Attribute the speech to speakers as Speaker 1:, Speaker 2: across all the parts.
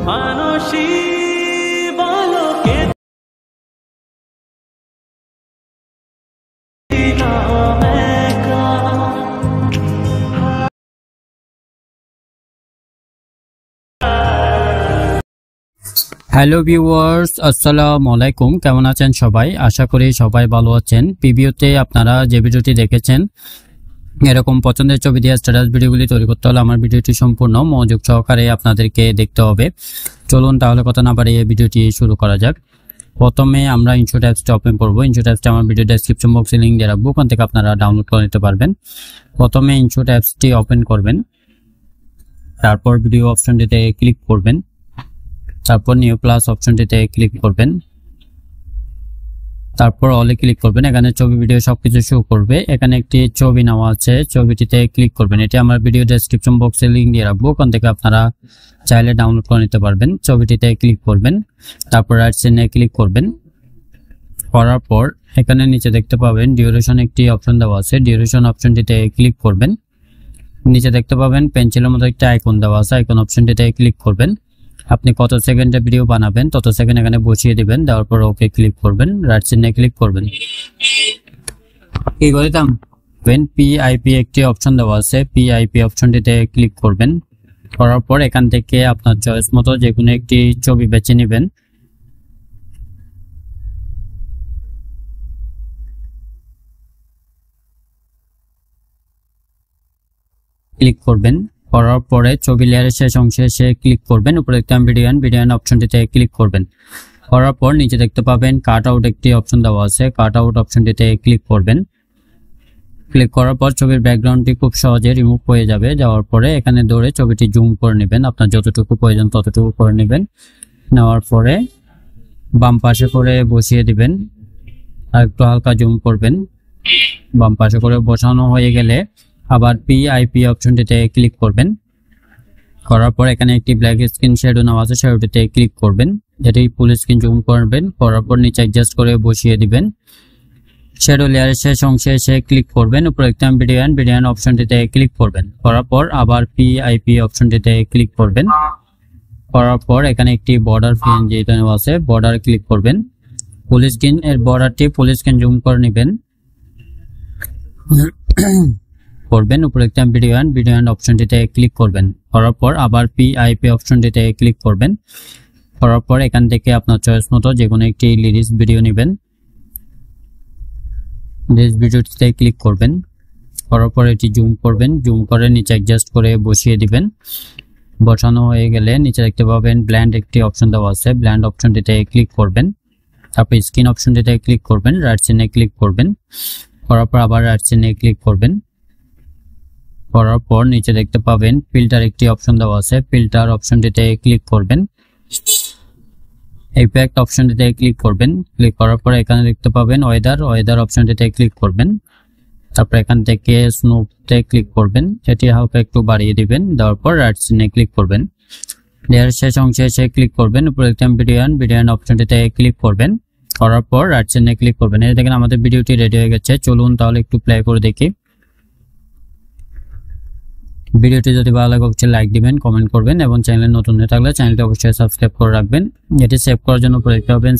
Speaker 1: মানসী বলো কে দিলাম একা।
Speaker 2: হ্যালো ভিউয়ার্স, আসসালামু আলাইকুম। কেমন আছেন সবাই? আশা করি সবাই ভালো আছেন। প্রিভিউতে আপনারা যে ভিডিওটি দেখেছেন, এরকম পছন্দের ছবি দিয়ে স্ট্যাটাস ভিডিওগুলি তৈরি করতে হলে আমার ভিডিওটি সম্পূর্ণ মনোযোগ সহকারে আপনাদেরকে দেখতে হবে। চলুন তাহলে কথা না বাড়িয়ে ভিডিওটি শুরু করা যাক। প্রথমে আমরা ইনশট অ্যাপসটা ওপেন করব। ইনশট অ্যাপসটা আমার ভিডিও ডেসক্রিপশন বক্সে লিংক দিয়ে রাখবো, ওখান থেকে আপনারা ডাউনলোড করে নিতে পারবেন। প্রথমে ইনশট অ্যাপসটি ওপেন করবেন, তারপর ভিডিও অপশনটিতে ক্লিক করবেন, তারপর নিউ প্লাস অপশনটিতে ক্লিক করবেন, তারপর অলে ক্লিক করবেন। এখানে ছবি ভিডিও সবকিছু শো করবে। এখানে একটি ছবি নেওয়া আছে, ছবিটিতে ক্লিক করবেন। এটি আমার ভিডিও ডেসক্রিপশন বক্সে লিংক দিয়ে রাখবো, ওখান থেকে আপনারা চাইলে ডাউনলোড করে নিতে পারবেন। ছবিটিতে ক্লিক করবেন, তারপর রাইট সাইডে ক্লিক করবেন। করার পর এখানে নিচে দেখতে পাবেন ডিউরেশন একটি অপশন দেওয়া আছে, ডিউরেশন অপশনটিতে ক্লিক করবেন। নিচে দেখতে পাবেন পেন্সিলের মতো একটা আইকন দেওয়া আছে, আইকন অপশনটিতে ক্লিক করবেন। আপনি কত সেকেন্ডের ভিডিও বানাবেন তত সেকেন্ড এখানে বসিয়ে দিবেন, দেওয়ার পর ওকে ক্লিক করবেন, রাইট সাইডে ক্লিক করবেন। কি করতাম পিআইপি একটি অপশন দেওয়া আছে, পিআইপি অপশনটিতে ক্লিক করবেন। করার পর এখান থেকে আপনার চয়েস মতো যে কোনো একটি ছবি বেছে নেবেন। ক্লিক করবেন, করার পরে ছবি লেয়ারের শেষ অংশে এসে ক্লিক করবেন। উপরে দেখতে ভিডিও অপশনটিতে ক্লিক করবেন। করার পর নিচে দেখতে পাবেন কাট আউট একটি অপশন দেওয়া আছে, কাট আউট অপশনটিতে ক্লিক করবেন। ক্লিক করার পর ছবির ব্যাকগ্রাউন্ডটি খুব সহজে রিমুভ হয়ে যাবে। যাওয়ার পরে এখানে ধরে ছবিটি জুম করে নেবেন, আপনার যতটুকু প্রয়োজন ততটুকু করে নেবেন। নেওয়ার পরে বাম পাশে করে বসিয়ে দিবেন, আর একটু হালকা জুম করবেন। বাম পাশে করে বসানো হয়ে গেলে আবার পিআইপি অপশনটিতে ক্লিক করবেন। করার পর এখানে একটি ব্ল্যাক স্ক্রিন শ্যাডো নেওয়া আছে, শ্যাডোটিতে ক্লিক করবেন। এটি ফুল স্ক্রিন জুম করবেন, করার পর নিচে অ্যাডজাস্ট করে বসিয়ে দিবেন। শ্যাডো লেয়ারের শেষ অংশে এসে ক্লিক করবেন। উপরে একদম ভিডিও অপশনটিতে ক্লিক করবেন। করার পর আবার পিআইপি অপশনটিতে ক্লিক করবেন। করার পর এখানে একটি বর্ডার পিএনজি নেওয়া আছে, বর্ডার ক্লিক করবেন। ফুল স্ক্রিন এর বর্ডারটি ফুল স্ক্রিন জুম করে নেবেন করবেন। উপরে একদম ভিডিও অপশনটিতে ক্লিক করবেন। করার পর আবার পিআইপি অপশনটিতে ক্লিক করবেন। করার পর এখান থেকে আপনার চয়েস মতো যে কোনো একটি লিরিক্স ভিডিও নেবেন, লিরিক্স ভিডিওটিতে ক্লিক করবেন। করার পর এটি জুম করবেন, জুম করে নিচে অ্যাডজাস্ট করে বসিয়ে দিবেন। বসানো হয়ে গেলে নিচে দেখতে পাবেন ব্ল্যান্ড একটি অপশন দেওয়া আছে, ব্ল্যান্ড অপশনটিতে ক্লিক করবেন। তারপর স্ক্রিন অপশনটিতে ক্লিক করবেন, রাইট সাইডে ক্লিক করবেন। করার পর আবার রাইট সাইডে ক্লিক করবেন। করার পর নিচে দেখতে পাবেন ফিল্টার একটি অপশন দেওয়া আছে, ফিল্টার অপশনটিতে ক্লিক করবেন। ইফেক্ট অপশনটিতে ক্লিক করবেন। ক্লিক করার পর এখানে দেখতে পাবেন ওয়েদার অপশনটিতে ক্লিক করবেন। তারপর এখান থেকে স্নোতে ক্লিক করবেন, সেটি হালকা একটু বাড়িয়ে দিবেন। দেওয়ার পর রাইট সাইডে ক্লিক করবেন। লেয়ারের শেষ অংশে এসে ক্লিক করবেন। উপরে একদম ভিডিও অপশনটিতে ক্লিক করবেন। করার পর রাইট সাইডে ক্লিক করবেন। এই দেখেন আমাদের ভিডিওটি রেডি হয়ে গেছে। চলুন তাহলে একটু প্লে করে দেখি। ভিডিওটি যদি ভালো লাগে অবশ্যই লাইক দিবেন, কমেন্ট করবেন এবং চ্যানেলে নতুন হয়ে থাকলে চ্যানেলটি অবশ্যই সাবস্ক্রাইব করে রাখবেন। এটি সেভ করার জন্য উপরে দেখতে পাবেন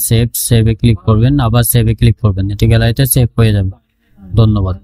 Speaker 2: সেভে ক্লিক করবেন, আবার সেভে ক্লিক করবেন। এটি গ্যালারিতে সেভ হয়ে যাবে। ধন্যবাদ।